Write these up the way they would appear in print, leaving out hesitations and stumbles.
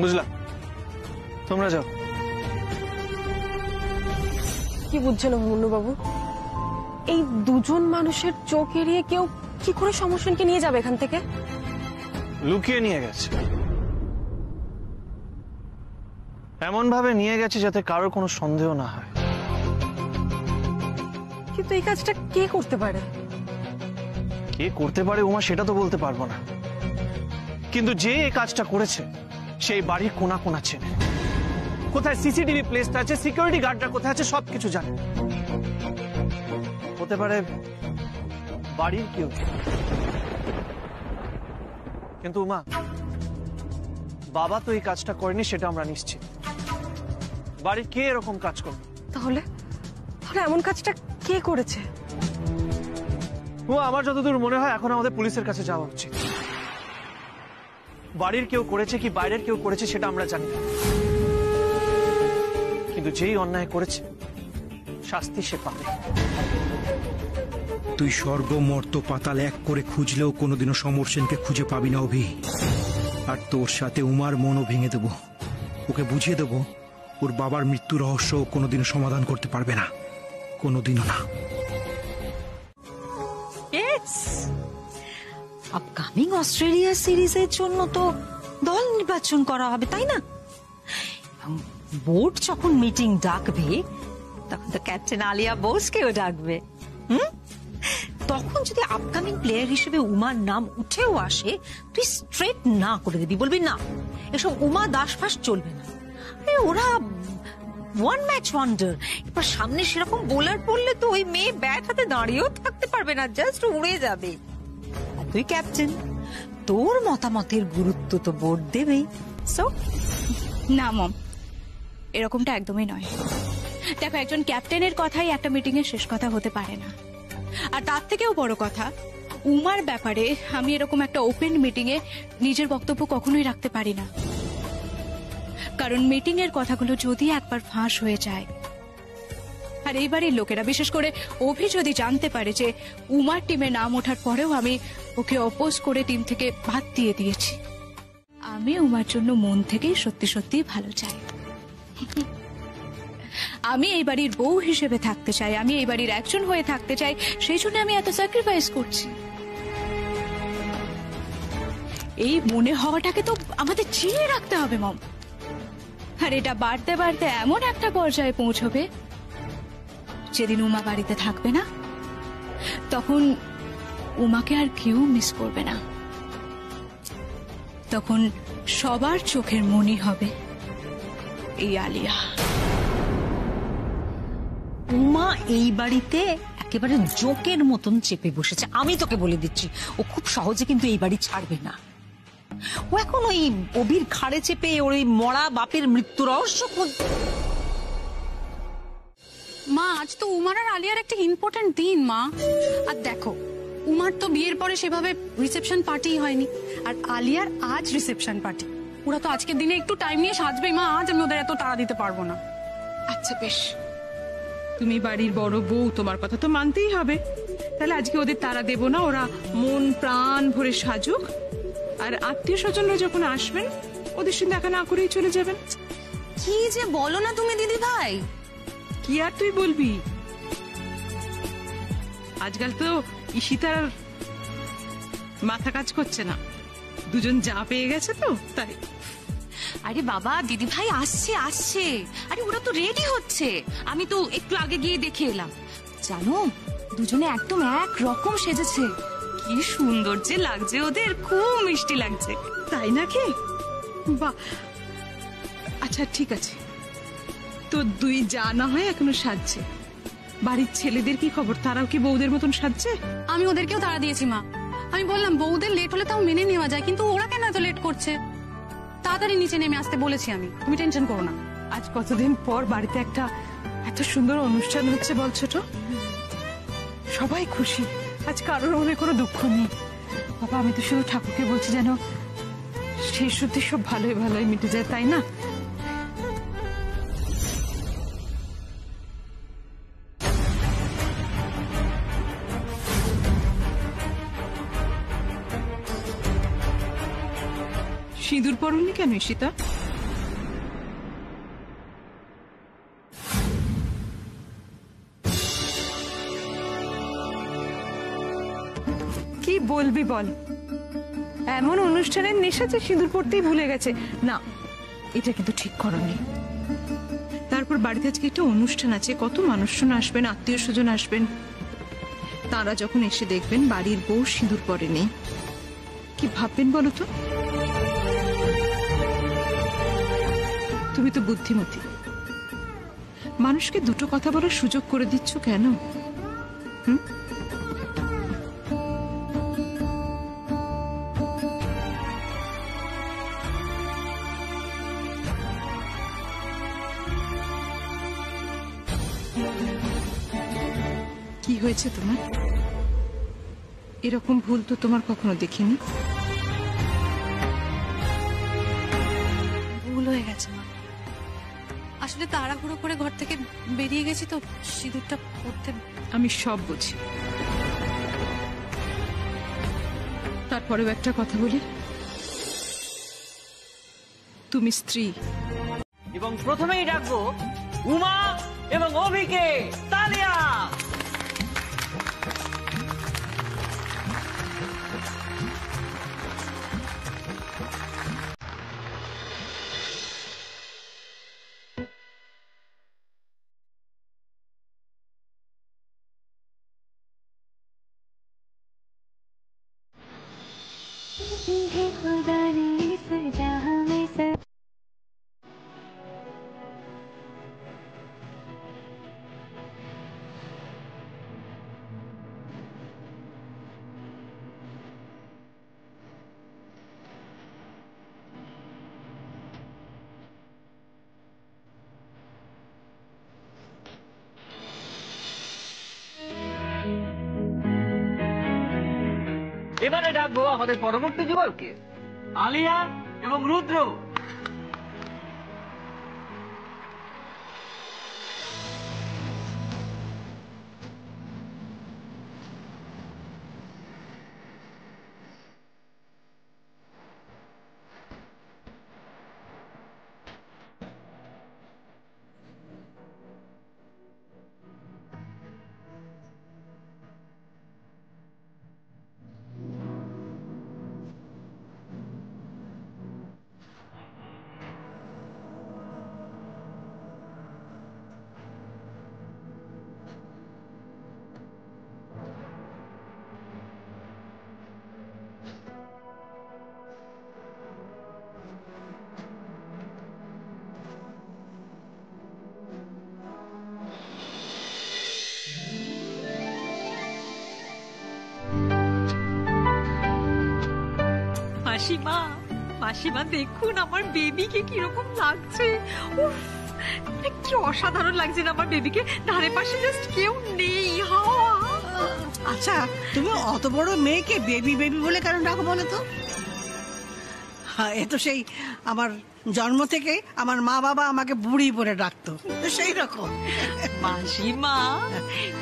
বুঝলাম, তোমরা যাও। কি বুঝছেন মুন্নুবাবু? এই দুজন মানুষের চোখ এড়িয়ে কেউ কি করে সমস্যাকে নিয়ে যাবে এখান থেকে? লুকিয়ে নিয়ে গেছে, এমন ভাবে নিয়ে গেছে যাতে কারোর কোনো সন্দেহ না হয়। কিন্তু এই কাজটা কে করতে পারে? কে করতে পারে উমা, সেটা তো বলতে পারবো না, কিন্তু যে এই কাজটা করেছে সেই বাড়ির কোনা কোনা চেনে, কোথায় সিসিটিভি প্লেসটা আছে, সিকিউরিটি গার্ডরা কোথায় আছে, সবকিছু জানে। হতে পারে বাড়ির কেউ, কিন্তু উমা বাবা তো এই কাজটা করেনি, সেটা আমরা নিশ্চিত। বাড়ির কে এরকম কাজ করবে? তাহলে এমন কাজটা কে করেছে? ও আমার যতদূর মনে হয় এখন আমাদের পুলিশের কাছে যাওয়া উচিত। বাড়ির কেউ করেছে কি বাইরের কেউ করেছে সেটা আমরা জানি না, কিন্তু যেই অন্যায় করেছে শাস্তি সে পাবে। তুই স্বর্গ মর্ত পাতাল এক করে খুঁজলেও কোনোদিনও সমর সেনকে খুঁজে পাবি না অভি। আর তোর সাথে উমার মনও ভেঙে দেবো, ওকে বুঝিয়ে দেবো ওর বাবার মৃত্যু রহস্য কোনোদিনও সমাধান করতে পারবে না, কোনোদিনও না। আপকামিং অস্ট্রেলিয়া সিরিজের জন্য তো দল নির্বাচন করা হবে, তাই না? বোর্ড যখন মিটিং ডাকবে তখন তো ক্যাপ্টেন আলিয়া বোসকেও ডাকবে। তখন যদি আপকামিং প্লেয়ার হিসেবে উমার নাম উঠেও আসে, তুই স্ট্রেট না করে দিবি, বলবি না এসব উমা দাস ফাস চলবে না। ওরা ওয়ান ম্যাচ ওয়ান্ডার, এবার সামনে সেরকম বোলার পড়লে তো ওই মেয়ে ব্যাট হাতে দাঁড়িয়েও থাকতে পারবে না, জাস্ট উড়ে যাবে। আর তুই ক্যাপ্টেন, তোর মতামতের গুরুত্ব তো বোর্ড দেবেই। সো না মম, এরকমটা একদমই নয়। দেখো, একজন ক্যাপ্টেনের কথাই একটা মিটিং এর শেষ কথা হতে পারে না। আর তার থেকেও বড় কথা, উমার ব্যাপারে আমি এরকম একটা ওপেন মিটিং এ নিজের বক্তব্য কখনোই রাখতে পারি না, কারণ মিটিং এর কথাগুলো যদি একবার ফাঁস হয়ে যায়, আর এই বাড়ির লোকেরা বিশেষ করে অভি যদি জানতে পারে যে উমার টিমে নাম ওঠার পরেও আমি ওকে অপোজ করে টিম থেকে বাদ দিয়ে দিয়েছি। আমি উমার জন্য মন থেকেই সত্যি সত্যি ভালো চাই। আমি এই বাড়ির বউ হিসেবে থাকতে চাই, আমি এই বাড়ির একজন হয়ে থাকতে চাই, সেই জন্য আমি এত স্যাক্রিফাইস করছি। এই মনে হওয়াটাকে তো আমাদের চিয়ে রাখতে হবে মম। আর এটা বাড়তে বাড়তে এমন একটা পর্যায়ে পৌঁছবে যেদিন উমা বাড়িতে থাকবে না, তখন উমাকে আর কেউ মিস করবে না। তখন সবার চোখের মনি হবে এই আলিয়া। উমা এই বাড়িতে একেবারে জোকের মতন চেপে বসেছে, আমি তোকে বলে দিচ্ছি। ও খুব সহজে কিন্তু এই বাড়ি ছাড়বে না। ও এখন ওই অভির ঘাড়ে চেপে ওর ওই মরা বাপের মৃত্যু রহস্য। মা, আজ তো উমার আর আলিয়ার একটা ইম্পর্টেন্ট দিন মা। আর দেখো, উমার তো বিয়ের পরে সেভাবে রিসেপশন পার্টি হয়নি, আর আলিয়ার আজ রিসেপশন পার্টি। ওরা তো আজকের দিনে একটু টাইম নিয়ে সাজবে মা, আজ আমি ওদের এত তাড়া দিতে পারবো না। আচ্ছা বেশ, তুমি বাড়ির বড় বউ, তোমার কথা তো মানতেই হবে। তাহলে আজকে ওদের তাড়া দেব না, ওরা মন প্রাণ ভরে সাজুক, আর আত্মীয় স্বজনরা যখন আসবেন ওদের সঙ্গে দেখা না করেই চলে যাবেন। কি যে বলো না তুমি দিদি ভাই। কি আর তুই বলবি, আজকাল তো ঈশিতার মাথা কাজ করছে না, দুজন যা পেয়ে গেছে তো তাই। আরে বাবা, দিদি ভাই আসছে আসছে, আরে ওরা তো রেডি হচ্ছে। আমি তো একটু আগে গিয়ে দেখে এলাম, জানো দুজনে একদম এক রকম সেজেছে। কি সুন্দর যে লাগছে ওদের, খুব মিষ্টি লাগছে। তাই নাকি? বাহ, আচ্ছা ঠিক আছে, তো দুই যা না হয় এখনো সাজছে, বাড়ির ছেলেদের কি খবর, তারাও কি বউদের মতন সাজছে? আমি ওদেরকেও তাড়া দিয়েছি মা। আমি বললাম বউদের লেট হলে তাও মেনে নেওয়া যায়, কিন্তু ওরা কেন এত লেট করছে? তাড়াতাড়ি নিচে নেমে আসতে বলেছি আমি, তুমি টেনশন করো না। আজ কতদিন পর বাড়িতে একটা এত সুন্দর অনুষ্ঠান হচ্ছে বল ছোট, সবাই খুশি, আজ কারোর মনে কোনো দুঃখ নেই। বাবা, আমি তো শুধু ঠাকুরকে বলছি যেন শেষ অবধি সব ভালোই ভালোই মিটে যায়, তাই না? সিঁদুর পরনি কেন ঈশিতা? কি বলবি বল, এমন অনুষ্ঠানের নেশা যে সিঁদুর পড়তেই ভুলে গেছে। না, এটা কিন্তু ঠিক করনি। তারপর বাড়িতে আজকে একটা অনুষ্ঠান আছে, কত মানুষজন আসবেন, আত্মীয় স্বজন আসবেন। তারা যখন এসে দেখবেন বাড়ির বউ সিঁদুর পরেনি, কি ভাববেন বলো তো? তুমি তো বুদ্ধিমতী, মানুষকে দুটো কথা বলার সুযোগ করে দিচ্ছ কেন? কি হয়েছে তোমার? এরকম ভুল তো তোমার কখনো দেখিনি। ভুল হয়ে গেছে মা, আসলে তাড়াহুড়ো করে ঘর থেকে বেরিয়ে গেছি তো, সিঁদুরটা পড়তে। আমি সব বুঝি। তারপরেও একটা কথা বলি, তুমি স্ত্রী। এবং প্রথমেই ডাকবো উমা এবং অভিকে। তালিয়া! এবারে ডাকবো আমাদের পরবর্তী যুগলকে, আলিয়া এবং রুদ্র। মাসিমা, মাসিমা দেখুন আমার বেবিকে কিরকম লাগছে। উফ, কি অসাধারণ লাগছে না আমার বেবিকে। ধারে পাশে জাস্ট কেউ নেই। আচ্ছা, তুমি অত বড় মেয়েকে বেবি বেবি বলে কেন ডাকো বলো তো? এ তো সেই আমার জন্ম থেকে আমার মা বাবা আমাকে বুড়ি বলে ডাকতো, সেই রকম। মাসিমা,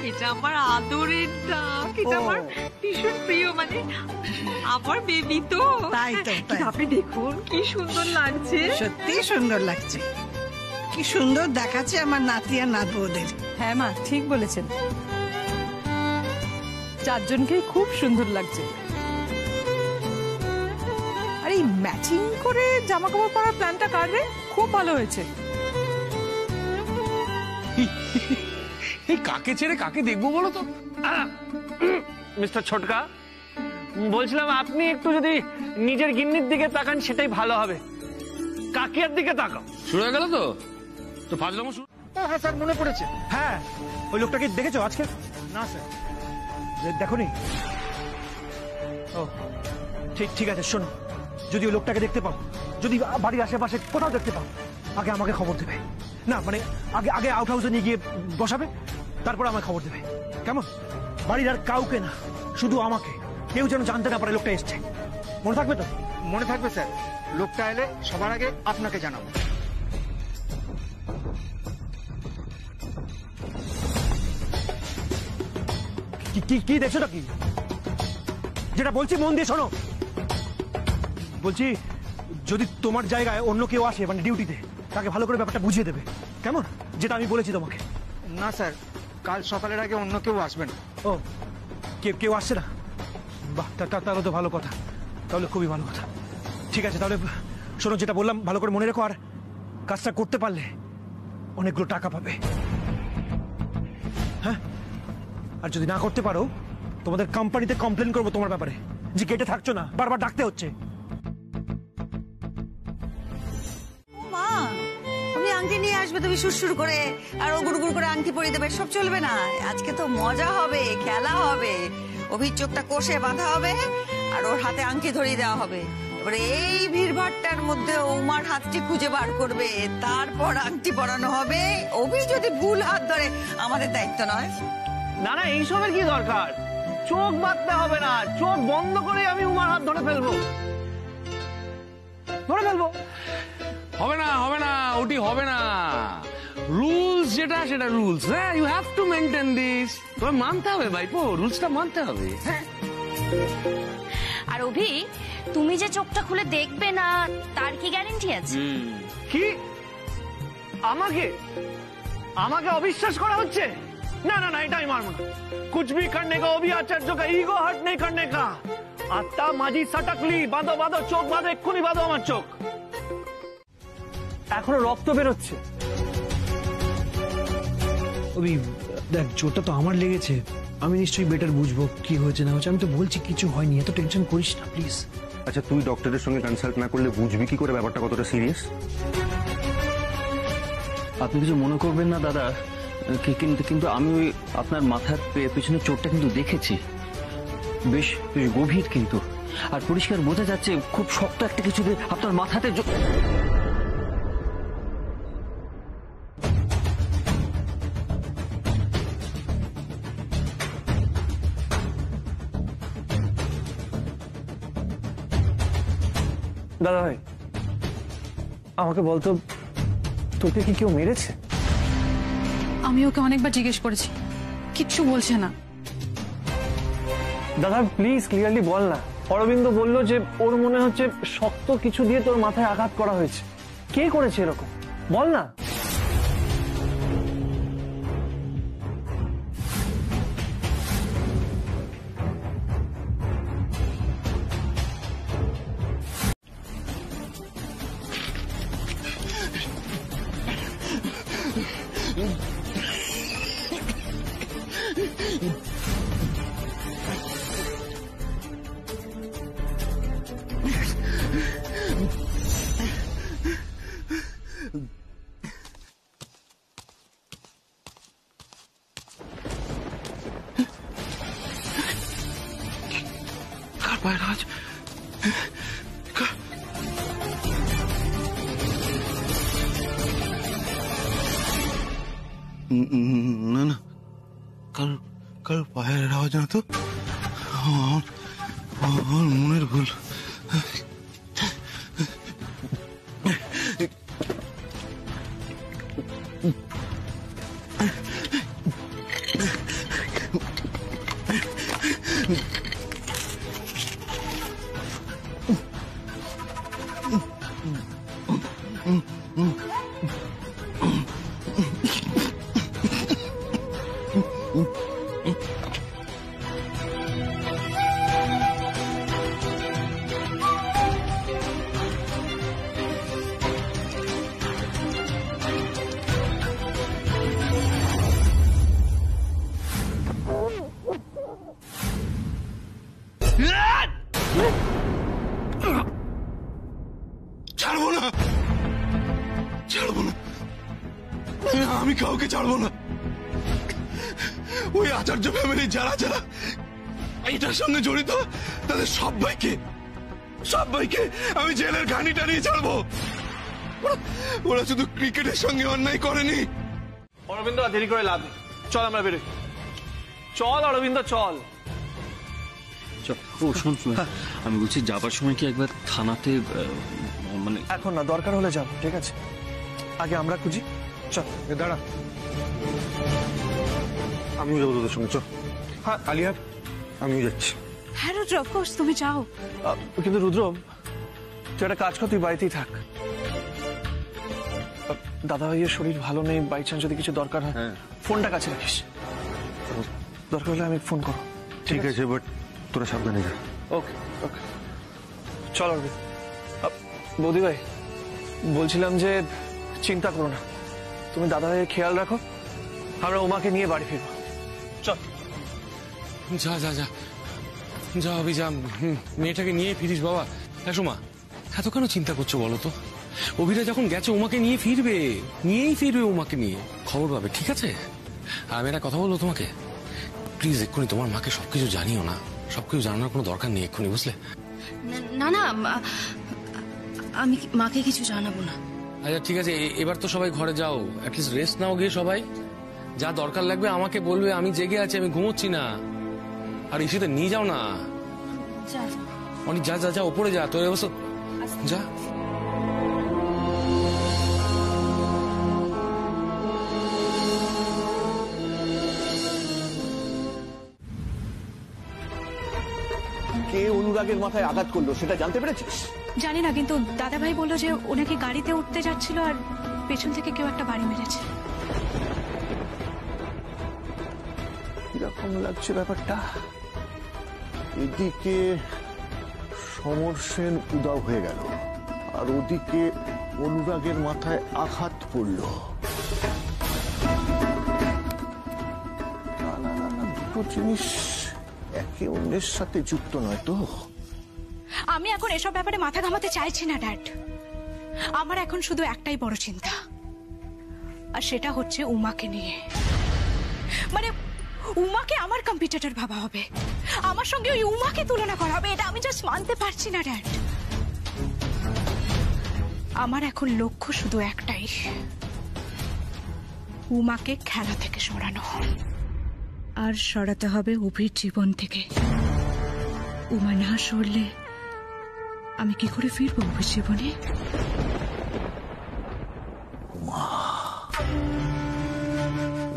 এটা আমার আদরের ডাক, এটা আমার ভীষণ প্রিয়, মানে আমার বেবি তো। তাই তো, তাই। আপনি দেখুন কি সুন্দর লাগছে। সত্যি সুন্দর লাগছে, কি সুন্দর দেখাচ্ছে আমার নাতি আর নাতবউদের। হ্যাঁ মা, ঠিক বলেছেন, চারজনকেই খুব সুন্দর লাগছে। আর এই ম্যাচিং করে জামা কাপড় পরার প্ল্যানটা কার রে? খুব ভালো হয়েছে। এই কাকে ছেড়ে কাকে দেখবো বলো তো? মিস্টার ছোটকা, বলছিলাম আপনি একটু যদি নিজের গিন্নির দিকে তাকান সেটাই ভালো হবে। কাকিয়ার দিকে তাকাও। শুরু হয়ে গেল তো তো ফাজলামো শুরু। হ্যাঁ স্যার, মনে পড়েছে। হ্যাঁ, ওই লোকটাকে দেখেছো আজকে? না স্যার, দেখোনি? ও ঠিক আছে, শোনো, যদি ওই লোকটাকে দেখতে পাও, যদি বাড়ির আশেপাশে কোথাও দেখতে পাও, আগে আমাকে খবর দেবে। না মানে আগে আউট হাউসে নিয়ে গিয়ে বসাবে, তারপর আমাকে খবর দেবে, কেমন? বাড়ির আর কাউকে না, শুধু আমাকে। কেউ যেন জানতে না পারে লোকটা এসছে। মনে থাকবে তো? মনে থাকবে স্যার, লোকটা এলে সবার আগে আপনাকে জানাবো। কি দেখছোটা কি? যেটা বলছি মন দিয়ে শোনো। বলছি, যদি তোমার জায়গায় অন্য কেউ আসে মানে ডিউটিতে, তাকে ভালো করে ব্যাপারটা বুঝিয়ে দেবে, কেমন? যেটা আমি বলেছি তোমাকে। না স্যার, কাল সকালের আগে অন্য কেউ আসবে না। ও, কেউ আসছে না? বাহ, তাহলে তো ভালো কথা, তাহলে খুবই ভালো কথা। ঠিক আছে, তাহলে শোনো, যেটা বললাম ভালো করে মনে রেখো, আর কাজটা করতে পারলে অনেকগুলো টাকা পাবে। হ্যাঁ, আর যদি না করতে পারো তোমাদের কোম্পানিতে কমপ্লেন করবো তোমার ব্যাপারে, যে গেটে থাকছো না, বারবার ডাকতে হচ্ছে। মা, তুমি আংটি নিয়ে আসবে, তুমি সুরসুর করে, আর ও গুড়গুড় করে আংটি পরিয়ে দেবে, সব চলবে না। আজকে তো মজা হবে, খেলা হবে, অভির চোখটা কষে বাঁধা হবে আর ওর হাতে আংটি ধরিয়ে দেওয়া হবে। এবারে এই ভিড়ভাট্টার মধ্যে উমার হাতটি খুঁজে বার করবে, তারপর আংটি পরানো হবে। অভি যদি ভুল হাত ধরে আমাদের দায়িত্ব নয়। না না, এইসবের কি দরকার? চোখ বাঁধতে হবে না, চোখ বন্ধ করে আমি উমার হাত ধরে ফেলবো। হবে না, হবে না, ওটি হবে না। রুলস যেটা সেটা রুলস, হ্যাঁ, you have to maintain this. তোমার মানতে হবে ভাইপো, রুলসটা মানতে হবে। হ্যাঁ, আর অভি, তুমি যে চোখটা খুলে দেখবে না তার কি গ্যারান্টি আছে? কি আমাকে আমাকে অবিশ্বাস করা হচ্ছে? না না না, এটা আমি মানবো না। कुछ भी करने का अभी आचार्य का ईगो हर्ट नहीं करने का। আত্মা মাঝি সাটাকলি, বাঁধো বাঁধো চোখ বাঁধো, এক্ষুনি বাঁধো আমার চোখ। এখনো রক্ত বেরোচ্ছে। অভি দেখ, জোরটা তো আমার লেগেছে, আমি নিশ্চয়ই বেটার বুঝবো কি হয়েছে না হয়েছে। আমি তো বলছি কিছু হয়নি, এত টেনশন করিস না প্লিজ। আচ্ছা, তুই ডক্টরের সঙ্গে কনসাল্ট না করলে বুঝবি কি করে ব্যাপারটা কতটা সিরিয়াস? আপনি কিছু মনে করবেন না দাদা, কিন্তু আমি ওই আপনার মাথার পেছনে চোটটা কিন্তু দেখেছি, বেশ বেশ গভীর কিন্তু, আর পরিষ্কার বোঝা যাচ্ছে খুব শক্ত একটা কিছু দিয়ে আপনার মাথাতে। দাদা ভাই, আমাকে বলতো, তোকে কি কেউ মেরেছে? আমি ওকে অনেকবার জিজ্ঞেস করেছি, কিচ্ছু বলছে না। দাদা প্লিজ ক্লিয়ারলি বল না। অরবিন্দ বলল যে ওর মনে হচ্ছে শক্ত কিছু দিয়ে তোর মাথায় আঘাত করা হয়েছে। কে করেছে এরকম? বল না। महाराज, না না, কাল পায়ের আওয়াজ না তো, আমার মনের ভুল। ছাড়বো না, ছাড়বো না, আমি কাউকে ছাড়বো না। ওই আচার্য ফ্যামিলি যারা যারা এটার সঙ্গে জড়িত, তাদের সবাইকে আমি জেলের ঘানিটা নিয়ে ছাড়বো। ওরা শুধু ক্রিকেটের সঙ্গে অন্যায় করেনি। অরবিন্দ, দেরি করে লাভ নেই, চল আমরা বেরোই। চল অরবিন্দ, চল। ও শোন, আমি বলছি যাবার সময় কি একবার থানাতে, মানে এখন না, দরকার হলে যাবো, ঠিক আছে? আগে আমরা খুঁজি, চল। দাঁড়া, আমিও যাবো তোদের সঙ্গে, চল। হ্যাঁ আলিয়া, আমিও যাচ্ছি। হ্যাঁ রুদ্র, অফকোর্স তুমি যাও। কিন্তু রুদ্র, তুই একটা কাজ কর, তুই বাড়িতেই থাক। দাদা ভাইয়ের শরীর ভালো নেই, বাই চান্স যদি কিছু দরকার হয় ফোনটা কাছে রাখিস, দরকার হলে আমি ফোন করো। ঠিক আছে, বাট তোরা সাবধানে যা। ওকে ওকে, চলো বৌদি ভাই, বলছিলাম যে চিন্তা করো না, তুমি দাদা ভাইয়ের খেয়াল রাখো, আমরা উমাকে নিয়ে বাড়ি ফিরবো। চল। যা যা যা যা অভি যা, মেয়েটাকে নিয়ে ফিরিস বাবা। হ্যাঁ সোমা, এত কেন চিন্তা করছো বলো তো? অভিরা যখন গেছে উমাকে নিয়ে ফিরবে, নিয়েই ফিরবে, উমাকে নিয়ে খবর পাবে, ঠিক আছে? আর আমি একটা কথা বলবো তোমাকে, প্লিজ এক্ষুনি তোমার মাকে সবকিছু জানিও না, সবকিছু জানানোর কোনো দরকার নেই এক্ষুনি, বুঝলে? না না, আমি মাকে কিছু জানাবো না। আচ্ছা ঠিক আছে, এবার তো সবাই ঘরে যাও, অ্যাটলিস্ট রেস্ট নাও গিয়ে সবাই। যা দরকার লাগবে আমাকে বলবে, আমি জেগে আছি, আমি ঘুমোচ্ছি না। আর ইস্যুতে নিয়ে যাও না অনেক, যা যা যা ওপরে যা, তোর অবস্থা যা। কে অনুরাগের মাথায় আঘাত করলো সেটা জানতে পেরেছিস? জানি না, কিন্তু দাদা ভাই বললো যে ওনাকে গাড়িতে উঠতে যাচ্ছিল আর পেছন থেকে কেউ একটা বাড়ি মেরেছে। কিরকম লাগছে ব্যাপারটা? এদিকে সমর সেন উদাও হয়ে গেল, আর ওদিকে অনুরাগের মাথায় আঘাত পড়ল। না না না না, দুটো জিনিস একে অন্যের সাথে যুক্ত নয় তো। আমি এখন এসব ব্যাপারে মাথা ঘামাতে চাইছি না ড্যাড। আমার এখন শুধু একটাই বড় চিন্তা, আর সেটা হচ্ছে উমাকে নিয়ে। মানে উমাকে আমার কম্পিটিটর ভাবা হবে, আমার সঙ্গে ওই উমাকে তুলনা করা হবে, এটা আমি জাস্ট মানতে পারছি না ড্যাড। আমার এখন লক্ষ্য শুধু একটাই, উমাকে খেলা থেকে সরানো, আর সরাতে হবে অভির জীবন থেকে। উমা না সরলে আমি কি করে ফিরবো অভির জীবনে?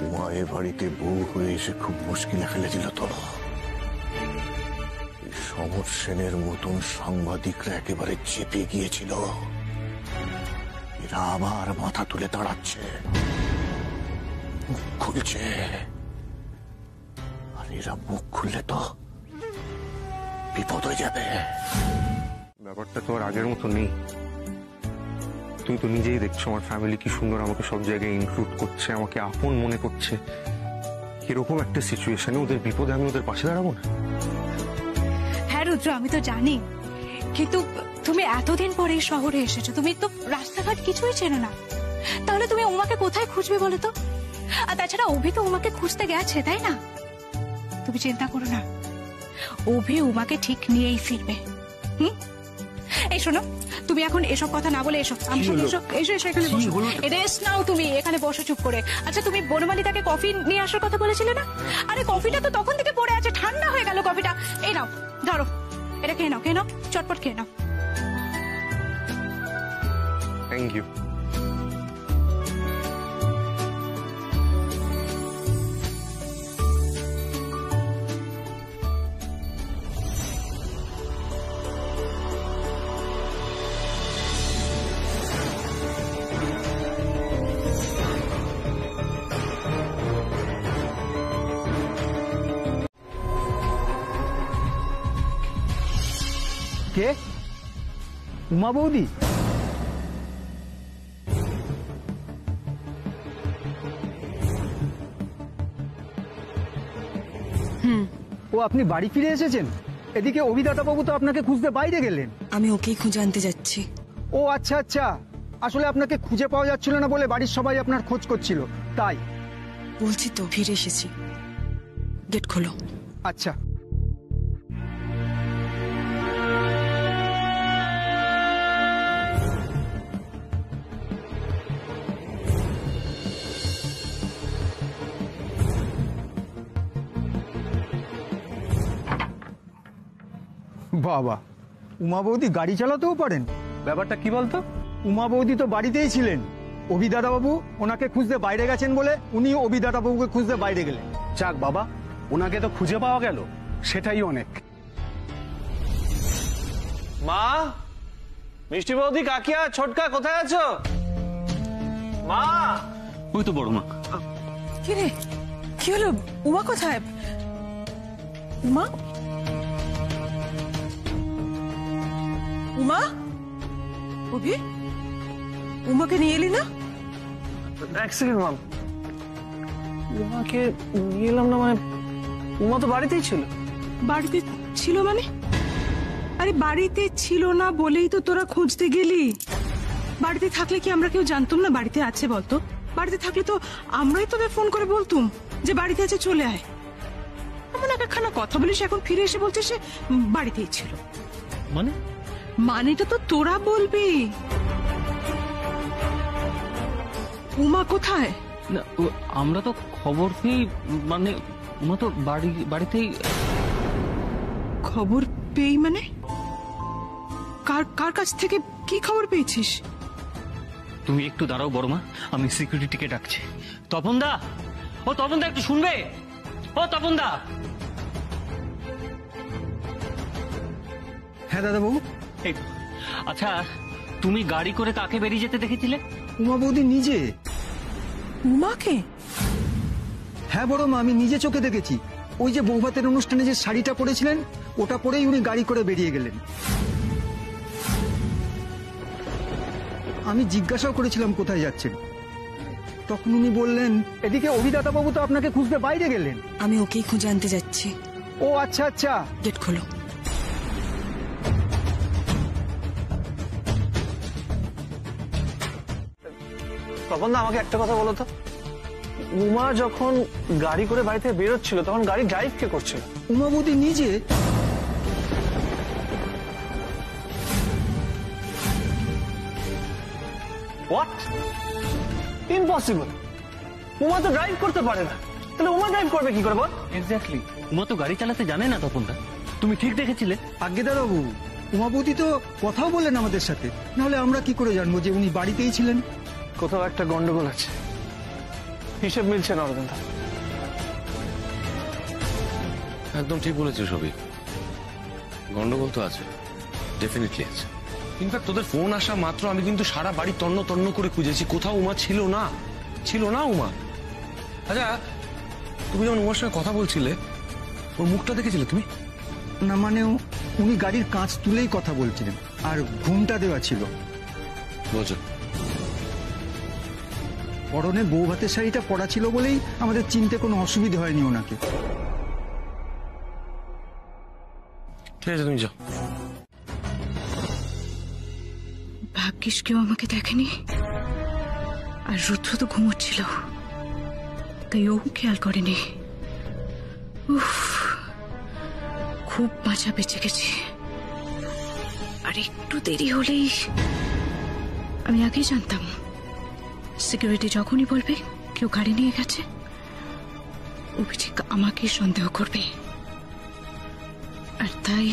উমা এ বাড়িতে বউ হয়ে এসে খুব মুশকিলে ফেলে দিল তো। সমর সেনের মতন সাংবাদিকরা একেবারে চেপে গিয়েছিল, এরা আবার মাথা তুলে দাঁড়াচ্ছে, মুখ খুলছে, আর এরা মুখ খুললে তো বিপদ হয়ে যাবে। ব্যাপারটা তো আর আগের মতো নেই। তুমি তো নিজেই দেখছো আমার ফ্যামিলি কি সুন্দর আমাকে সব জায়গায় ইনক্লুড করছে, আমাকে আপন মনে করছে। এরকম একটা সিচুয়েশনে ওদের বিপদে আমি ওদের পাশে দাঁড়াবো না? হ্যাঁ রুদ্র, আমি তো জানি, কিন্তু তুমি এতদিন পরে এই শহরে এসেছো, তুমি তো রাস্তাঘাট কিছুই চেনো না, তাহলে তুমি উমাকে কোথায় খুঁজবে বলো তো? আর তাছাড়া অভি তো উমাকে খুঁজতে গেছে, তাই না? তুমি চিন্তা করো না, অভি উমাকে ঠিক নিয়েই ফিরবে। এই শোনো, তুমি এখন এসব কথা না বলে এসো আমার সঙ্গে, এসো এসো এসো, এখানে বসো, রেস্ট নাও, তুমি এখানে বসো চুপ করে। আচ্ছা, তুমি বনমালী তাকে কফি নিয়ে আসার কথা বলেছিলে না? আরে কফিটা তো তখন থেকে পড়ে আছে, ঠান্ডা হয়ে গেল কফিটা। এই নাও, ধরো, এটা খেয়ে নাও, খেয়ে নাও, চটপট খেয়ে নাও। Thank you. কে? উমা বৌদি? ও, আপনি বাড়ি ফিরে এসেছেন? এদিকে অভিদাতা বাবু তো আপনাকে খুঁজতে বাইরে গেলেন। আমি ওকেই খুঁজে আনতে যাচ্ছি। ও আচ্ছা আচ্ছা, আসলে আপনাকে খুঁজে পাওয়া যাচ্ছিল না বলে বাড়ির সবাই আপনার খোঁজ করছিল, তাই? বলছি তো ফিরে এসেছি, গেট খোলো। আচ্ছা। বাবা, উমা বৌদি গাড়ি চালাতেও পারেন? ব্যাপারটা কি বলতো? উমা বৌদি তো বাড়িতেই ছিলেন, অভিদাতা বাবু ওনাকে খুঁজতে বাইরে গেছেন বলে উনি অভিদাতা বাবুকে খুঁজতে বাইরে গেলেন। যাক বাবা, ওনাকে তো খুঁজে পাওয়া গেল, সেটাই অনেক। মা, মিষ্টি বৌদি, কাকিয়া, ছোটকা, কোথায় আছো? মা! ওই তো বড় মা। কি রে, কি হলো? উমা কোথায়? উমা? উমা, অভি, উমাকে নিয়ে এলি না? এক সেকেন্ড মাম, উমাকে নিয়ে এলাম না মানে উমা তো বাড়িতেই ছিল। বাড়িতে ছিল মানে? আরে বাড়িতে ছিল না বলেই তো তোরা খুঁজতে গেলি। বাড়িতে থাকলে কি আমরা কেউ জানতাম না বাড়িতে আছে? বলতো, বাড়িতে থাকলে তো আমরাই তোদের ফোন করে বলতুম যে বাড়িতে আছে, চলে আয়। এমন একখানা কথা বলিস, এখন ফিরে এসে বলছিস সে বাড়িতেই ছিল। মানে মানেটা তো তোরা বলবি। উমা কোথায়? না, আমরা তো খবর পেয়ে, মানে উমা তো বাড়িতেই। খবর পেয়ে মানে? কার কাছ থেকে কি খবর পেয়েছিস? তুমি একটু দাঁড়াও বড় মা, আমি সিকিউরিটিকে ডাকছি। তপন দা, ও তপন দা, একটু শুনবে? ও তপন দা। হ্যাঁ দাদাবাবু। এই, আচ্ছা তুমি গাড়ি করে কাকে বেরিয়ে যেতে দেখেছিলে? উমা বৌদি নিজে। উমাকে? হ্যাঁ বড় মা, আমি নিজে চোখে দেখেছি। ওই যে বৌভাতের অনুষ্ঠানে যে শাড়িটা পরেছিলেন, ওটা পরেই উনি গাড়ি করে বেরিয়ে গেলেন। আমি জিজ্ঞাসাও করেছিলাম কোথায় যাচ্ছেন, তখন উনি বললেন এদিকে অভিদাতা বাবু তো আপনাকে খুঁজতে বাইরে গেলেন। আমি ওকেই খুঁজে আনতে যাচ্ছি। ও আচ্ছা আচ্ছা, গেট খোলো। তখন না আমাকে একটা কথা বলো তো, উমা যখন গাড়ি করে বাড়ি থেকে বেরোচ্ছিল তখন গাড়ি ড্রাইভ কে করছিল? উমা বৌদি নিজে। হোয়াট? ইম্পসিবল। উমা তো ড্রাইভ করতে পারে না, তাহলে উমা ড্রাইভ করবে কি করে বল? এক্স্যাক্টলি, উমা তো গাড়ি চালাতে জানে না তপন দা। তুমি ঠিক দেখেছিলে। আজ্ঞে দাদাবাবু, উমা বৌদি তো কথাও বললেন আমাদের সাথে, নাহলে আমরা কি করে জানবো যে উনি বাড়িতেই ছিলেন? কোথাও একটা গন্ডগোল আছে, হিসেব মিলছে না অরবিন্দ। একদম ঠিক বলেছিস সবই, গন্ডগোল তো আছে, ডেফিনেটলি আছে। ইনফ্যাক্ট তোদের ফোন আসা মাত্র আমি কিন্তু সারা বাড়ি তন্ন তন্ন করে খুঁজেছি, কোথাও উমা ছিল না, ছিল না উমা। আচ্ছা, তুমি যখন উমার সঙ্গে কথা বলছিলে ওর মুখটা দেখেছিলে তুমি? না মানে উনি গাড়ির কাঁচ তুলেই কথা বলছিলেন, আর ঘুমটা দেওয়া ছিল। বলছো? পরনে বৌভাতের শাড়িটা পরা ছিল বলেই আমাদের চিনতে কোনো অসুবিধা হয়নি ওনাকে। ঠিক আছে, তুমি যাও। ভাগ্যিস কেউ আমাকে দেখেনি, আর রুদ্র তো ঘুমোচ্ছিল, তাই ও খেয়াল করেনি। উফ, খুব বাঁচা বেঁচে গেছি। আর একটু দেরি হলেই, আমি আগেই জানতাম সিকিউরিটি যখনই বলবে কেউ গাড়ি নিয়ে গেছে, ও ঠিক আমাকে সন্দেহ করবে। আর তাই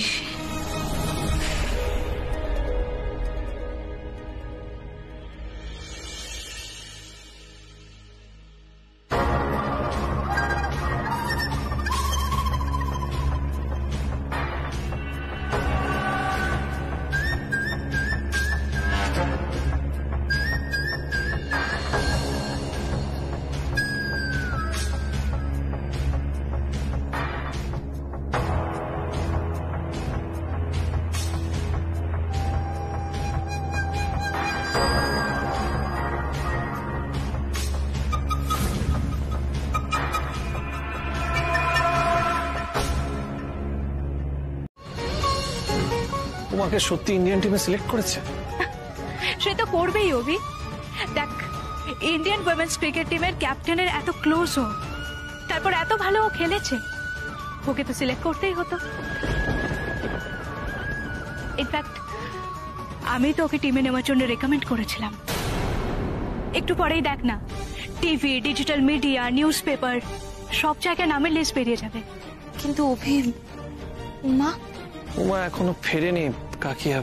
তোমাকে সত্যি ইন্ডিয়ান টিমে সিলেক্ট করেছে? সে তো করবেই অভি। দেখ, ইন্ডিয়ান উইমেন্স ক্রিকেট টিমের ক্যাপ্টেনের এত ক্লোজ ও, তারপর এত ভালো ও খেলেছে, ওকে তো সিলেক্ট করতেই হতো। ইনফ্যাক্ট আমি তো ওকে টিমে নেওয়ার জন্য রেকমেন্ড করেছিলাম। একটু পরেই দেখ না, TV, digital media, news paper সব জায়গায় নামের লিস্ট বেরিয়ে যাবে। কিন্তু অভি, উমা উমা এখনো ফেরেনি কাকিয়া,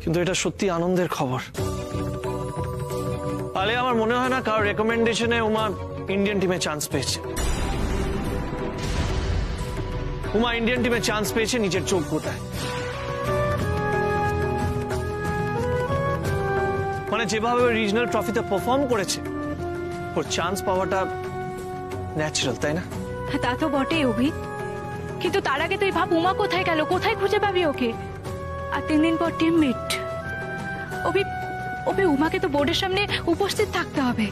কিন্তু এটা সত্যি আনন্দের খবর। আলে আমার মনে হয় না কারোর রেকমেন্ডেশনে উমা ইন্ডিয়ান টিমে চান্স পেয়েছে। উমা ইন্ডিয়ান টিমে চান্স পেয়েছে নিজের যোগ্যতায়। মানে যেভাবে রিজনাল ট্রফিতে পারফর্ম করেছে, ওর চান্স পাওয়াটা ন্যাচারাল, তাই না? তা তো বটেই অভি, কিন্তু তার আগে তুই ভাব উমা কোথায় গেল, কোথায় খুঁজে পাবি ওকে? আর 3 দিন পর টিম মিট। অভি উমাকে তো বোর্ডের সামনে উপস্থিত থাকতে হবে।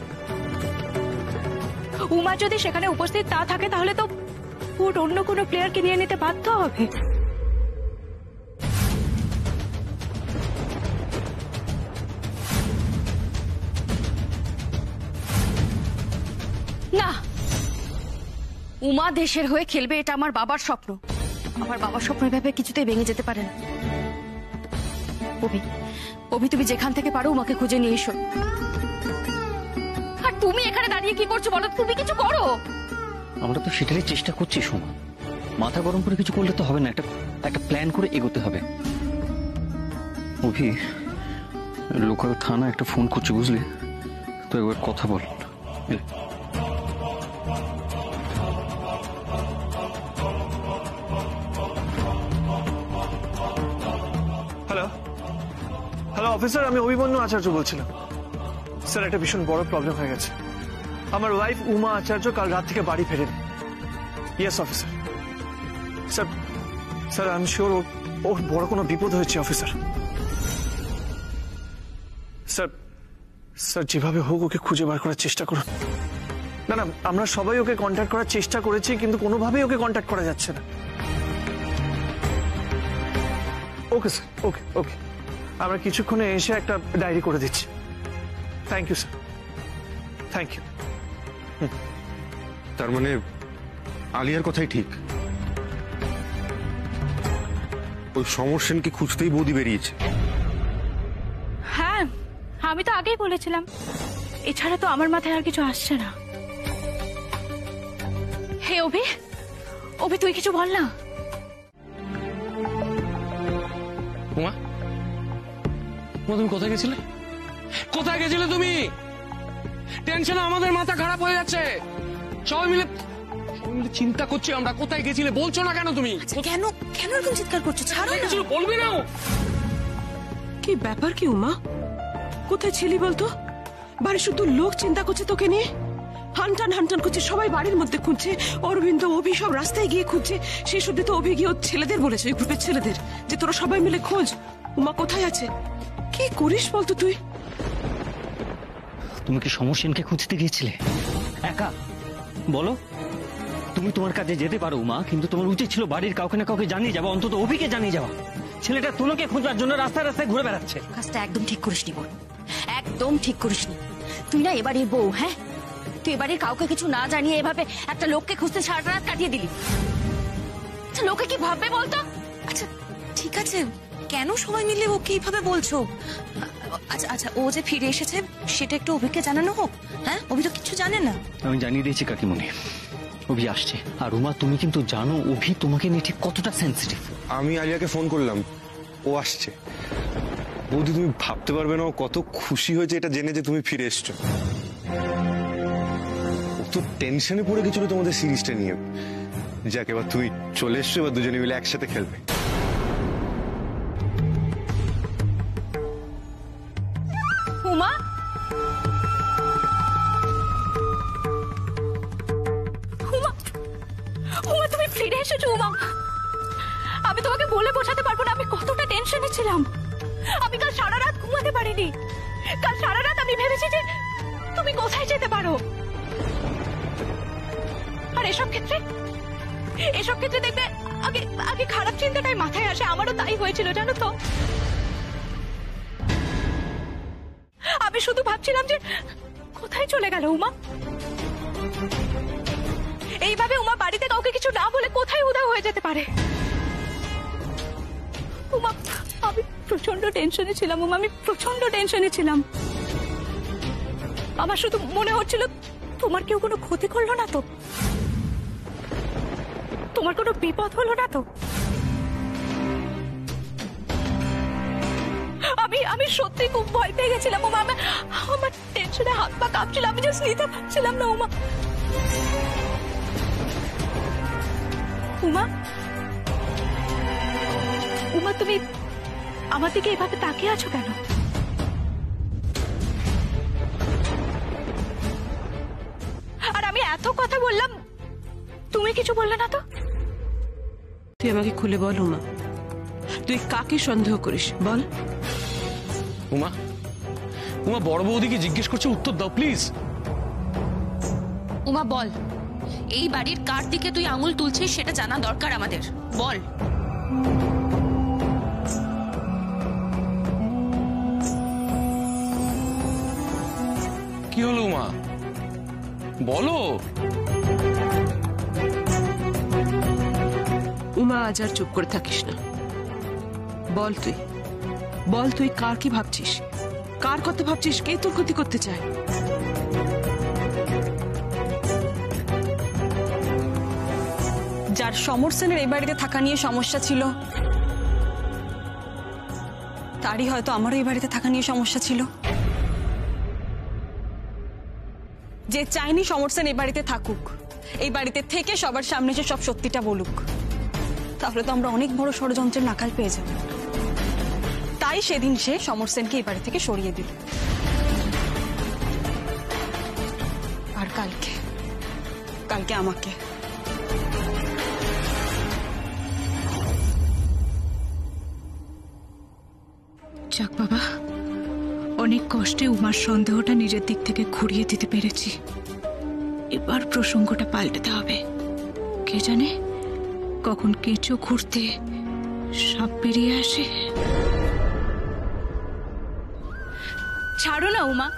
উমা যদি সেখানে উপস্থিত না থাকে তাহলে তো বোর্ড অন্য কোনো প্লেয়ারকে নিয়ে নিতে বাধ্য হবে। না, উমা দেশের হয়ে খেলবে এটা আমার বাবার স্বপ্ন। আমার বাবার স্বপ্ন এভাবে কিছুতেই ভেঙে যেতে পারে না। অভি তুমি যেখান থেকে পারো উমাকে খুঁজে নিয়ে এসো। আর তুমি এখানে দাঁড়িয়ে কি করছো বলো? তুমি কিছু করো। আমরা তো সেটারই চেষ্টা করছি সোমা, মাথা গরম করে কিছু করলে তো হবে না, একটা প্ল্যান করে এগোতে হবে। অভি লোকাল থানা একটা ফোন করছে বুঝলি, তো একবার কথা বল। হ্যালো হ্যালো অফিসার, আমি অভিমন্যু আচার্য বলছিলাম। স্যার, একটা ভীষণ বড় প্রবলেম হয়ে গেছে। আমার ওয়াইফ উমা আচার্য কাল রাত থেকে বাড়ি ফেরেনি। Yes officer. Sir sir I am sure ওর বড় কোনো বিপদ হয়েছে অফিসার। স্যার স্যার যেভাবে হোক ওকে খুঁজে বার করার চেষ্টা করুন। না না, আমরা সবাই ওকে কন্ট্যাক্ট করার চেষ্টা করেছি, কিন্তু কোনোভাবেই ওকে কন্ট্যাক্ট করা যাচ্ছে না। ওকে স্যার, ওকে ওকে, আমরা কিছুক্ষণে এসে একটা ডায়েরি করে দিচ্ছি। Thank you sir, thank you. তার মানে আলিয়ার কথাই ঠিক, ওই সমর সেনকে খুঁজতেই বৌদি বেরিয়েছে। হ্যাঁ, আমি তো আগেই বলেছিলাম, এছাড়া তো আমার মাথায় আর কিছু আসছে না। হে অভি তুই কিছু বল না। উমা, তুমি কোথায় গেছিলে? কোথায় গেছিলে তুমি? টেনশনে আমাদের মাথা খারাপ হয়ে যাচ্ছে। সবাই মিলে চিন্তা করছি আমরা। কোথায় গেছিলে বলছো না কেন তুমি? কেন কেন এরকম চিৎকার করছো? ছাড়ো না। বলবি না? কি ব্যাপার কি উমা? কোথায় ছিলি বলতো? বাড়ি শুধু লোক চিন্তা করছে তোকে নিয়ে, হানটান করছে, সবাই বাড়ির মধ্যে খুঁজছে। অরবিন্দ অভি সব রাস্তায় গিয়ে খুঁজছে। সেই সত্যি তো অভি গিয়ে ওর ছেলেদের বলেছে, ওই গ্রুপের ছেলেদের, যে তোরা সবাই মিলে খোঁজ উমা কোথায় আছে। কি করিস বলতো তুই? তুমি কি সমর সেনকে খুঁজতে গিয়েছিলে একা? বলো, তুমি তোমার কাজে যেতে পারো উমা, কিন্তু তোমার উচিত ছিল বাড়ির কাউকে না কাউকে জানিয়ে যাওয়া, অন্তত অভিকে জানিয়ে যাওয়া। ছেলেটা তোমাকে খোঁজার জন্য রাস্তায় রাস্তায় ঘুরে বেড়াচ্ছে। কাজটা একদম ঠিক করিসনি বোন, একদম ঠিক করিসনি। তুই না এবারের বউ, হ্যাঁ, তুই এবারে কাউকে কিছু না জানিয়ে এভাবে একটা লোককে খুঁজতে সারা রাত কাটিয়ে দিলি। আচ্ছা, লোকে কি ভাববে বলতো? আচ্ছা ঠিক আছে, কেন সবাই মিলে ওকে এইভাবে বলছো? আচ্ছা আচ্ছা, ও যে ফিরে এসেছে সেটা একটু অভিকে জানানো হোক। হ্যাঁ, অভি তো কিছু জানে না। আমি জানিয়ে দিয়েছি কাকিমণি, অভি আসছে। আর উমা, তুমি কিন্তু জানো অভি তোমাকে নিয়ে ঠিক কতটা সেন্সিটিভ। আমি আলিয়াকে ফোন করলাম, ও আসছে। বৌদি তুমি ভাবতে পারবে না ও কত খুশি হয়েছে এটা জেনে যে তুমি ফিরে এসছো। ও তো টেনশনে পড়ে গেছিল তোমাদের সিরিজটা নিয়ে। যাক, এবার তুমি চলে এসছো, এবার দুজনে মিলে একসাথে খেলবে। উমা, উমা তুমি ফিরে এসেছো। উমা, আমি তোমাকে বলে বোঝাতে পারবো না আমি কতটা টেনশনে ছিলাম। আমি কাল সারা রাত ঘুমাতে পারিনি। কাল সারা রাত আমি ভেবেছি যে তুমি কোথায় যেতে পারো। আর এসব ক্ষেত্রে দেখবে আগে খারাপ চিন্তাটাই মাথায় আসে। আমারও তাই হয়েছিল জানো তো। আমি শুধু ভাবছিলাম যে কোথায় চলে গেল উমা। এইভাবে উমা বাড়িতে কাউকে কিছু না বলে কোথায় উধাও হয়ে যেতে পারে। উমা, আমি প্রচন্ড টেনশনে ছিলাম। উমা, আমি প্রচন্ড টেনশনে ছিলাম। আমার শুধু মনে হচ্ছিল তোমার কেউ কোনো ক্ষতি করলো না তো, তোমার কোনো বিপদ হলো না তো। আমি সত্যি খুব ভয় পেয়ে গেছিলাম উমা। আমার টেনশনে হাত পা কাঁপছিল, আমি জাস্ট নিতে পারছিলাম না উমা। উমা, উমা তুমি আমার দিকে এভাবে তাকিয়ে আছো কেন? আর আমি এত কথা বললাম, তুমি কিছু বললে না তো? তুই আমাকে খুলে বল উমা, তুই কাকে সন্দেহ করিস বল? উমা, উমা বড় বৌদিকে জিজ্ঞেস করছে, উত্তর দাও প্লিজ। উমা বল, এই বাড়ির কার দিকে তুই আঙুল তুলছিস সেটা জানা দরকার আমাদের, বল। কি হলো উমা, বলো। উমা আজ আর চুপ করে থাকিস না, বল তুই, বল তুই কার কি ভাবছিস, কার কথা ভাবছিস, কে তোর ক্ষতি করতে চায়? যার সমর সেনের এই বাড়িতে থাকা নিয়ে সমস্যা ছিল, তারই হয়তো আমারও এই বাড়িতে থাকা নিয়ে সমস্যা ছিল। যে চাইনি সমর সেন এই বাড়িতে থাকুক, এই বাড়িতে থেকে সবার সামনে এসে সব সত্যিটা বলুক, তাহলে তো আমরা অনেক বড় ষড়যন্ত্রের নাকাল পেয়ে যাব। তাই সেদিন সে সমর সেনকে এই বাড়ি থেকে সরিয়ে দিল। আর কালকে কালকে আমাকে। যাক বাবা, অনেক কষ্টে উমার সন্দেহটা নিজের দিক থেকে ঘুরিয়ে দিতে পেরেছি। এবার প্রসঙ্গটা পাল্টাতে হবে। কে জানে কখন কেঁচো ঘুরতে সাপ বেরিয়ে আসে। ছাড়ো না উমা,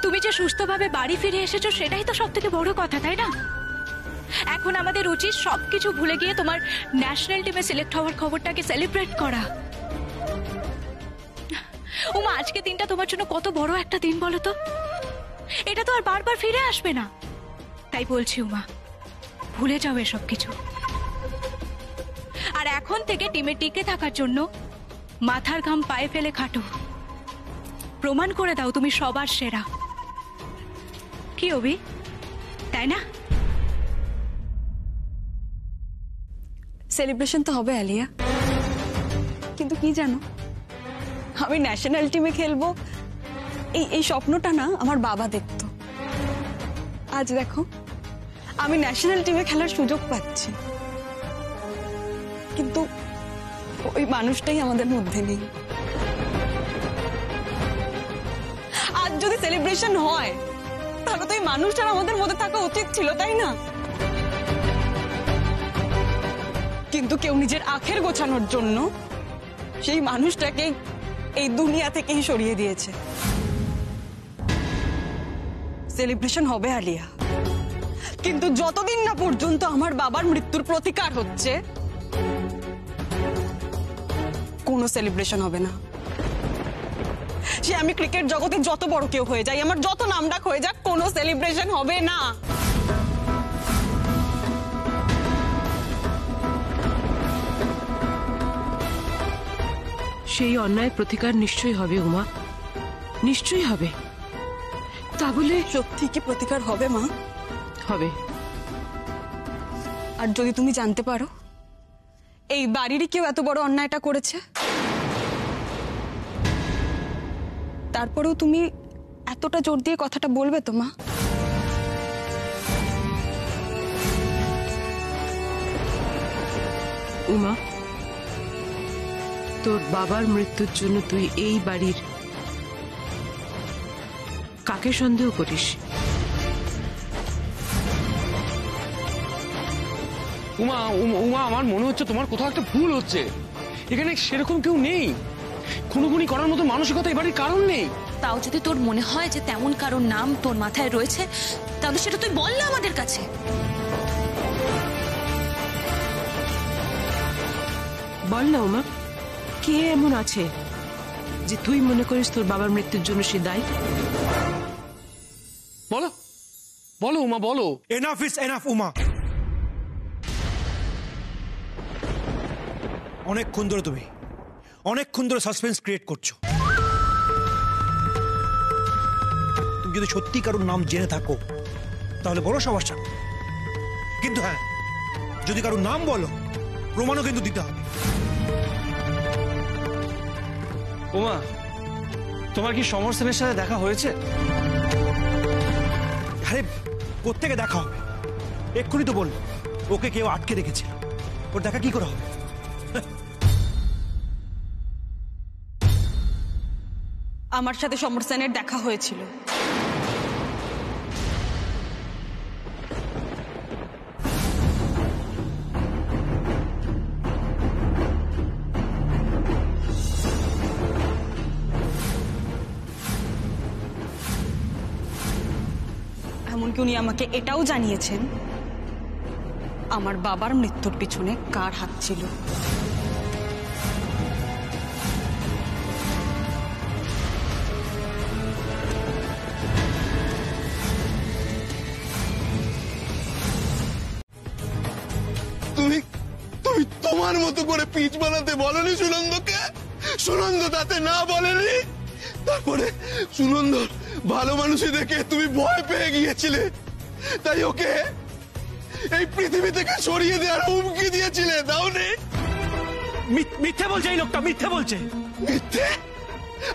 তুমি যে সুস্থভাবে বাড়ি ফিরে এসেছো সেটাই তো সব থেকে বড় কথা, তাই না? এখন আমাদের উচিত সবকিছু ভুলে গিয়ে তোমার ন্যাশনাল টিমে সিলেক্ট হওয়ার খবরটাকে সেলিব্রেট করা। উমা, আজকে দিনটা তোমার জন্য কত বড় একটা দিন বলো তো। এটা তো আর বারবার ফিরে আসবে না। তাই বলছি উমা, ভুলে যাও এসব কিছু। আর এখন থেকে টিমে টিকে থাকার জন্য মাথার ঘাম পায়ে ফেলে খাটো। প্রমাণ করে দাও তুমি সবার সেরা। কি অভি, তাই না? সেলিব্রেশন তো হবে আলিয়া, কিন্তু কি জানো, আমি ন্যাশনাল টিমে খেলবো এই স্বপ্নটা না আমার বাবা দেখতো। আজ দেখো আমি ন্যাশনাল টিমে খেলার সুযোগ পাচ্ছি, কিন্তু ওই মানুষটাই আমাদের মধ্যে নেই। আজ যদি সেলিব্রেশন হয় তাহলে তো এই মানুষটার আমাদের মধ্যে থাকা উচিত ছিল, তাই না? কিন্তু কেউ নিজের আখের গোছানোর জন্য সেই মানুষটাকে এই দুনিয়া থেকেই সরিয়ে দিয়েছে। সেলিব্রেশন হবে আলিয়া, কিন্তু যতদিন না পর্যন্ত আমার বাবার মৃত্যুর প্রতিকার হচ্ছে কোনো সেলিব্রেশন হবে না। সে আমি ক্রিকেট জগতে যত বড় কেউ হয়ে যাই, আমার যত নামডাক হয়ে যাক, কোনো সেলিব্রেশন হবে না। সেই অন্যায় প্রতিকার নিশ্চয়ই হবে উমা, নিশ্চয়ই হবে। তা বলে সত্যি কি প্রতিকার হবে মা? হবে। আর যদি তুমি জানতে পারো এই বাড়িরই কেউ এত বড় অন্যায়টা করেছে, তারপরেও তুমি এতটা জোর দিয়ে কথাটা বলবে তো মা? উমা, তোর বাবার মৃত্যুর জন্য তুই এই বাড়ির কাকে সন্দেহ করিস? উমা উমা, আমার মনে হচ্ছে তোমার কোথাও একটা ভুল হচ্ছে। এখানে সেরকম কেউ নেই, খুনোখুনি করার মতো মানসিকতা এ বাড়ির কারণ নেই। তাও যদি তোর মনে হয় যে তেমন কারোর নাম তোর মাথায় রয়েছে, তাহলে সেটা তুই বল না আমাদের কাছে। বল না উমা, কে এমন আছে যে তুই মনে করিস তোর বাবার মৃত্যুর জন্য সে দায়ী? বলো বলো উমা, বলো। Enough is enough Uma. অনেকক্ষণ ধরে তুমি অনেকক্ষণ ধরে সাসপেন্স ক্রিয়েট করছো। তুমি যদি সত্যি কারোর নাম জেনে থাকো তাহলে বলো সবার সামনে, কিন্তু হ্যাঁ, যদি কারোর নাম বলো প্রমাণও কিন্তু দিতে হবে। উমা, তোমার কি সমর সেনের সাথে দেখা হয়েছে? আরে কোত্থেকে দেখা হবে? এক্ষুনি তো বললো ওকে কেউ আটকে রেখেছিল, ওর দেখা কি করে হবে? আমার সাথে সমর সেনের দেখা হয়েছিল। এমনকি উনি আমাকে এটাও জানিয়েছেন আমার বাবার মৃত্যুর পিছনে কার হাত ছিল। তুমি তুমি তোমার মতো করে পিচ বানাতে বলনি সুনন্দকে? সুনন্দ তাতে না বলেনি? তারপরে সুনন্দর ভালো মানুষই দেখে তুমি ভয় পেয়ে গিয়েছিলে, তাই ওকে এই পৃথিবী থেকে সরিয়ে দেওয়ার হুমকি দিয়েছিলে, দাওনি? মিথ্যে বলছে এই লোকটা, মিথ্যে বলছে। মিথ্যে?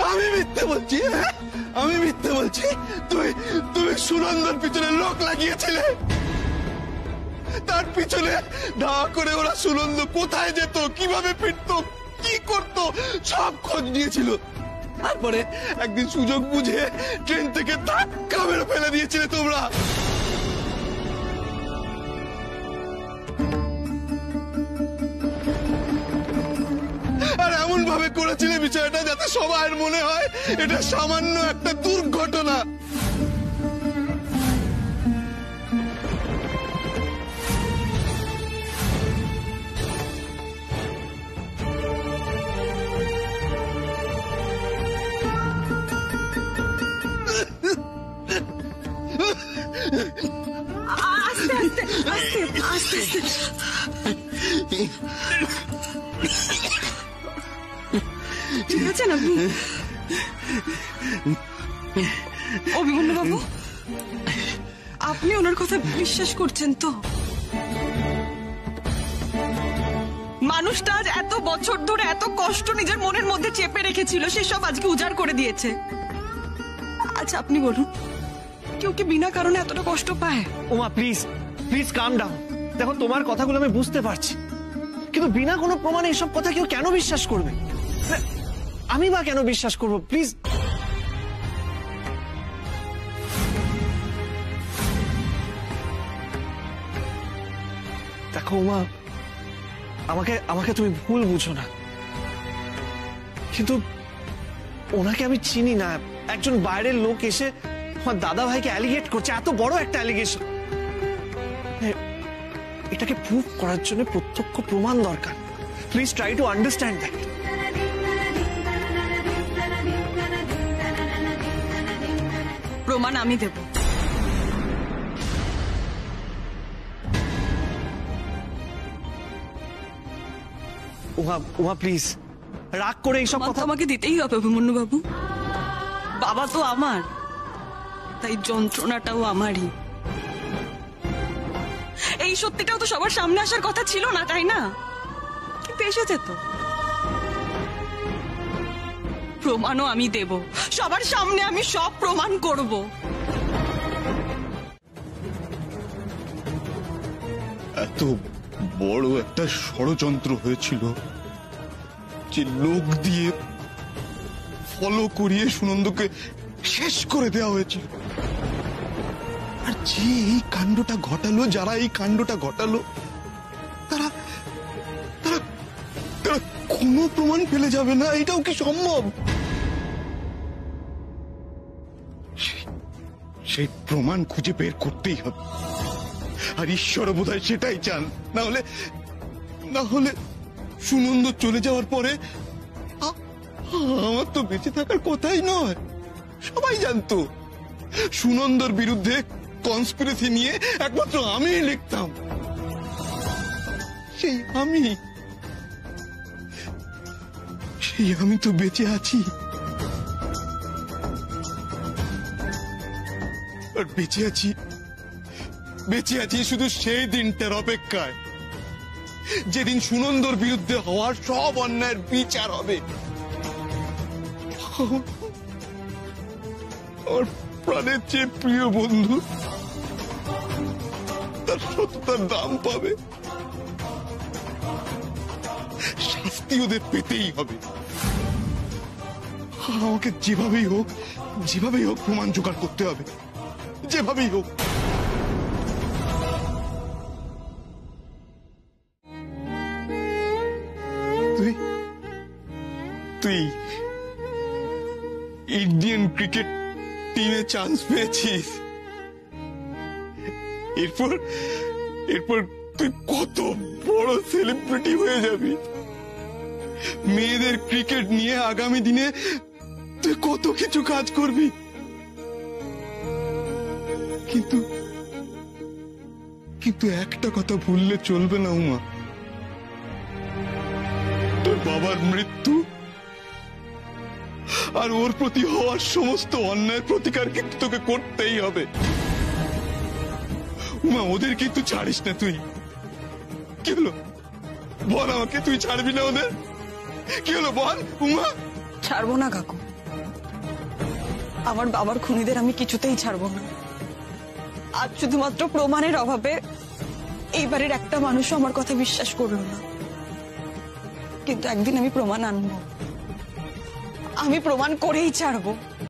আমি মিথ্যে বলছি? হ্যাঁ, আমি মিথ্যে বলছি? তুমি তুমি সুনন্দর পিছনে লোক লাগিয়েছিলে, তার পিছনে ধা করে ওরা সুনন্দ কোথায় যেত, কিভাবে ফিরতো, কি করতো সব খোঁজ নিয়েছিল। তারপরে একদিন সুযোগ বুঝে ট্রেন থেকে ধাক্কা মেরে ফেলে দিয়েছিলে তোমরা। আর এমন ভাবে করেছিলে বিষয়টা যাতে সবার মনে হয় এটা সামান্য একটা দুর্ঘটনা। আস্তে আস্তে আস্তে আস্তে আস্তে। ঠিক আছেন আপনি? অভিমন্যু বাবু, আপনি ওনার কথা বিশ্বাস করছেন তো? মানুষটা আজ এত বছর ধরে এত কষ্ট নিজের মনের মধ্যে চেপে রেখেছিল, সেসব আজকে উজাড় করে দিয়েছে। আচ্ছা আপনি বলুন, কেউ কি বিনা কারণে এতটা কষ্ট পায়? ওমা প্লিজ প্লিজ কাম ডাউন। দেখো তোমার কথাগুলো আমি বুঝতে পারছি, কিন্তু বিনা কোনো প্রমাণে এসব কথা কেউ কেন বিশ্বাস করবে? আমি বা কেন বিশ্বাস করব? প্লিজ দেখো উমা, আমাকে আমাকে তুমি ভুল বুঝো না, কিন্তু ওনাকে আমি চিনি না। একজন বাইরের লোক এসে আমার দাদা ভাইকে অ্যালিগেট করছে, এত বড় একটা অ্যালিগেশন। এটাকে প্রুভ করার জন্য প্রত্যক্ষ প্রমাণ দরকার। Please try to understand that. প্রমাণ আমি দেব। উমা প্লিজ রাগ করে এইসব কথা আমাকে দিতেই হবে অভিমন্যু বাবু। বাবা তো আমার, তাই যন্ত্রণাটাও আমারই। এই সত্যিটাও তো সবার সামনে আসার কথা ছিল না, তাই না? কিন্তু এসেছে তো। প্রমাণও আমি দেব, সবার সামনে আমি সব প্রমাণ করব। এত বড় একটা ষড়যন্ত্র হয়েছিল যে লোক দিয়ে ফলো করিয়ে সুনন্দকে শেষ করে দেওয়া হয়েছিল। আর যে এই কাণ্ডটা ঘটালো, যারা এই কাণ্ডটা ঘটালো, তারা তারা তারা কোনো প্রমাণ ফেলে যাবে না, এটাও কি সম্ভব? সেই প্রমাণ খুঁজে বের করতেই হবে। আর ঈশ্বর বোধহয় সেটাই চান। না হলে সুনন্দ চলে যাওয়ার পরে আমার তো বেঁচে থাকার কথাই নয়। সবাই জানতো সুনন্দর বিরুদ্ধে কনস্পিরেসি নিয়ে একমাত্র আমি লিখতাম। সেই আমি তো বেঁচে আছি। আর বেঁচে আছি শুধু সেই দিনটার অপেক্ষায়, যেদিন সুনন্দর বিরুদ্ধে হওয়ার সব অন্যায়ের বিচার হবে। আমার প্রাণের চেয়ে প্রিয় বন্ধু তার সততার দাম পাবে। শাস্তি ওদের পেতেই হবে। আমাকে যেভাবেই হোক প্রমাণ জোগাড় করতে হবে, যেভাবেই হোক। তুই ইন্ডিয়ান ক্রিকেট টিমে চান্স পেয়েছিস, এরপর তুই কত বড় সেলিব্রিটি হয়ে যাবি। মেয়েদের ক্রিকেট নিয়ে আগামী দিনে তুই কত কিছু কাজ করবি। কিন্তু একটা কথা ভুললে চলবে না উমা, তোর বাবার মৃত্যু আর ওর প্রতি হওয়ার সমস্ত অন্যায়ের প্রতিকার কিন্তু তোকে করতেই হবে। উমা, ওদের কিন্তু ছাড়িস না তুই। কি হলো বল আমাকে, তুই ছাড়বি না ওদের? কি হলো বল উমা? ছাড়বো না কাকু, আমার বাবার খুনিদের আমি কিছুতেই ছাড়বো না। আজ শুধুমাত্র প্রমাণের অভাবে এইবারের একটা মানুষও আমার কথা বিশ্বাস করলো না, কিন্তু একদিন আমি প্রমাণ আনবো, আমি প্রমাণ করেই ছাড়বো।